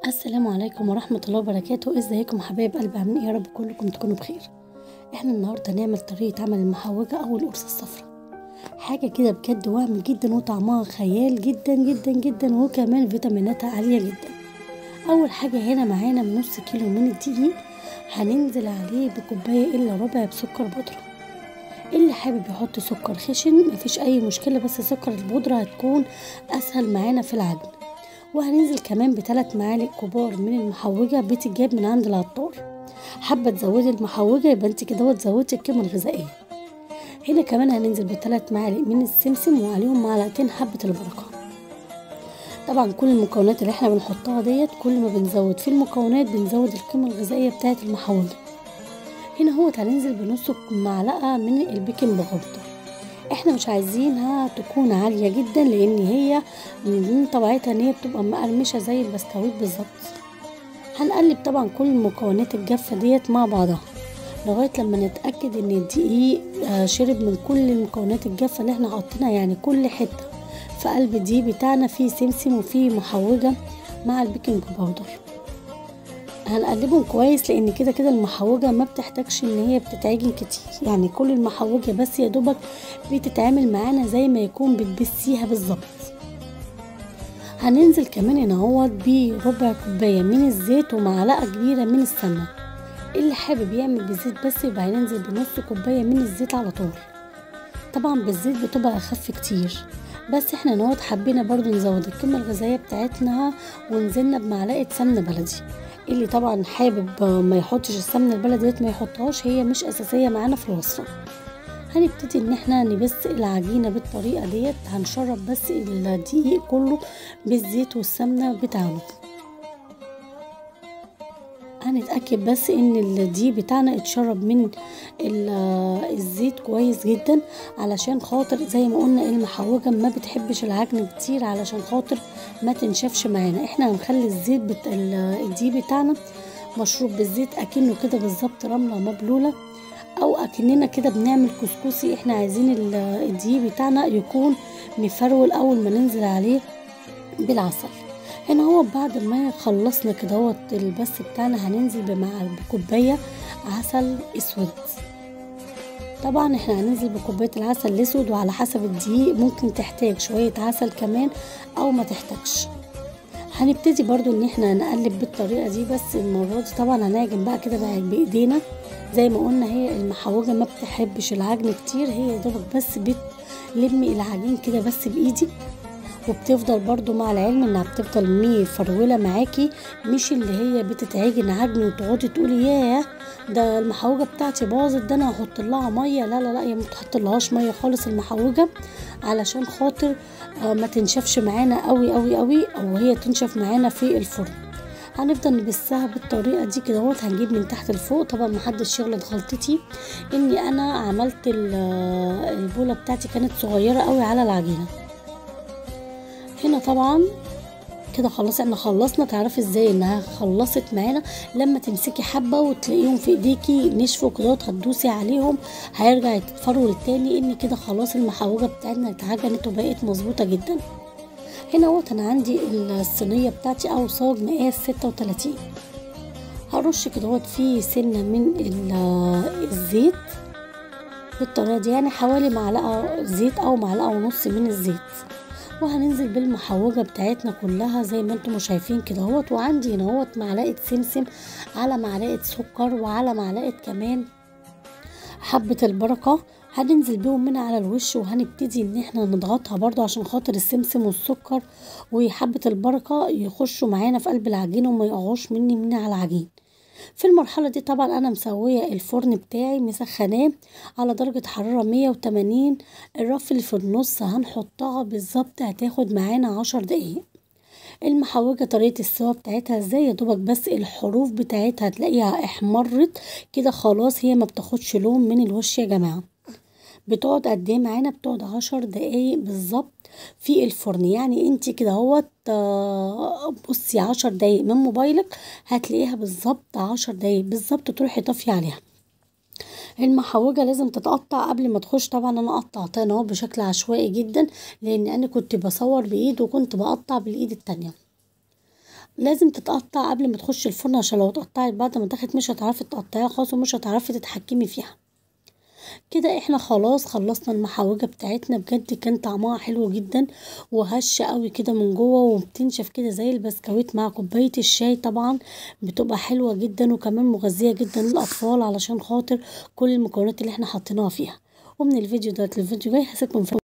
السلام عليكم ورحمة الله وبركاته. ازيكم حبايب قلبي؟ عاملين ايه؟ يا رب كلكم تكونوا بخير. احنا النهارده هنعمل طريقة عمل المحوجة او القرصة الصفراء. حاجة كده بجد وهم جدا وطعمها خيال جدا جدا جدا، وكمان فيتاميناتها عالية جدا. اول حاجة هنا معانا من نص كيلو من الدقيق، هننزل عليه بكوباية الا ربع بسكر بودرة. اللي حابب يحط سكر خشن مفيش اي مشكلة، بس سكر البودرة هتكون اسهل معانا في العجن. وهننزل كمان ب3 معالق كبار من المحوجة بتتجاب من عند العطار. حابة تزودي المحوجة يبقى انت كده زودتي القيمة الغذائية. هنا كمان هننزل ب3 معالق من السمسم وعليهم معلقتين حبة البركة. طبعا كل المكونات اللي احنا بنحطها ديت كل ما بنزود في المكونات بنزود القيمة الغذائية بتاعة المحوجة. هنا هننزل بنص معلقة من البيكنج باودر. احنا مش عايزينها تكون عالية جدا لان هي من طبيعتها ان هي بتبقى مقرمشة زي البسكويت بالظبط. هنقلب طبعا كل المكونات الجافة ديت مع بعضها لغاية لما نتأكد ان الدقيق شرب من كل المكونات الجافة اللي احنا حاطينها، يعني كل حتة في قلب الدقيق بتاعنا فيه سمسم وفيه محوجة مع البيكنج باودر. هنقلبهم كويس لان كده كده المحوجة ما بتحتاجش ان هي بتتعجن كتير، يعني كل المحوجة بس يا دوبك بتتعامل معانا زي ما يكون بتبسيها بالظبط. هننزل كمان هنا بربع كوباية من الزيت ومعلقة كبيرة من السمنة. اللي حابب يعمل بالزيت بس يبقى هننزل بنص كوباية من الزيت على طول. طبعا بالزيت بتبقى اخف كتير، بس احنا حبينا برضو نزود القيمة الغذائية بتاعتنا ونزلنا بمعلقة سمنة بلدي. اللي طبعا حابب ما يحطش السمنة البلدي ديت ما يحطهاش، هي مش اساسية معانا في الوصفة. هنبتدي ان احنا نبس العجينة بالطريقة ديت، هنشرب بس الدقيق كله بالزيت والسمنة بتاعنا. هنتأكد بس ان الدقيق بتاعنا اتشرب من الزيت كويس جدا، علشان خاطر زي ما قلنا المحوجة ما بتحبش العجن كتير، علشان خاطر ما تنشفش معانا. احنا هنخلي الدقيق بتاعنا مشروب بالزيت اكنه كده بالظبط رملة مبلولة، او اكننا كده بنعمل كسكسي. احنا عايزين الدقيق بتاعنا يكون مفرول اول ما ننزل عليه بالعسل. هنا بعد ما خلصنا كده البس بتاعنا هننزل بكوبايه عسل اسود. طبعا احنا هننزل بكوبايه العسل الاسود، وعلى حسب الدقيق ممكن تحتاج شويه عسل كمان او ما تحتاجش. هنبتدي برضو ان احنا نقلب بالطريقه دي، بس المره دي طبعا هنعجن بقى كده بايدينا. زي ما قلنا هي المحوجه ما بتحبش العجن كتير، هي دوبك بس بتلمي العجين كده بس بايدي، وبتفضل برضو مع العلم انها بتفضل مفروله معاكي، مش اللي هي بتتعجن عجن وتقعدي تقولي ياه ده المحوجه بتاعتي باظت، ده انا هحط لها ميه. لا لا لا، هي ما تحط لهاش ميه خالص المحوجه، علشان خاطر ما تنشفش معانا قوي قوي قوي، او هي تنشف معانا في الفرن. هنفضل نبسها بالطريقه دي كده هنجيب من تحت لفوق. طبعا محدش يغلط غلطتي اني انا عملت البوله بتاعتي كانت صغيره قوي على العجينه. هنا طبعا كده خلاص احنا خلصنا. تعرفي ازاي انها خلصت معانا؟ لما تمسكي حبه وتلاقيهم في ايديكي نشفوا كده هتدوسي عليهم هيرجع يتفرول تاني، ان كده خلاص المحوجه بتاعتنا اتعجنت وبقت مظبوطه جدا. هنا انا عندي الصينيه بتاعتي او صاج مقاس 36. هرش كده فيه سنه من الزيت بالطريقه دي، يعني حوالي معلقه زيت او معلقه ونص من الزيت. وهننزل بالمحوجة بتاعتنا كلها زي ما انتم شايفين كده وعندي هنا معلقة سمسم على معلقة سكر وعلى معلقة كمان حبة البركة. هننزل بيهم من على الوش، وهنبتدي ان احنا نضغطها برضو عشان خاطر السمسم والسكر وحبة البركة يخشوا معانا في قلب العجين وما يقعوش مني من على العجين. في المرحلة دي طبعا انا مسوية الفرن بتاعي مسخناه على درجة حرارة 180. الرف اللي في النص هنحطها بالظبط هتاخد معانا 10 دقايق. المحوجة طريقة السوا بتاعتها ازاي؟ يا دوبك بس الحروف بتاعتها هتلاقيها احمرت كده خلاص، هي ما بتاخدش لون من الوش يا جماعة. بتقعد قد ايه معانا؟ بتقعد 10 دقايق بالظبط في الفرن. يعني انت كده بصي 10 دقايق من موبايلك هتلاقيها بالظبط 10 دقايق بالظبط تروحي طافيه عليها. المحوجة لازم تتقطع قبل ما تخش. طبعا انا قطعتها بشكل عشوائي جدا لان انا كنت بصور بايد وكنت بقطع بالايد التانية. لازم تتقطع قبل ما تخش الفرن، عشان لو اتقطعت بعد ما دخلت مش هتعرفي تقطعيها خالص ومش هتعرفي تتحكمي فيها. كده احنا خلاص خلصنا المحوجة بتاعتنا، بجد كان طعمها حلو جدا وهشة قوي كده من جوه، وبتنشف كده زي البسكويت مع كوباية الشاي. طبعا بتبقى حلوة جدا وكمان مغذية جدا للاطفال، علشان خاطر كل المكونات اللي احنا حطيناها فيها. ومن الفيديو ده للفيديو جاي هسيبكم في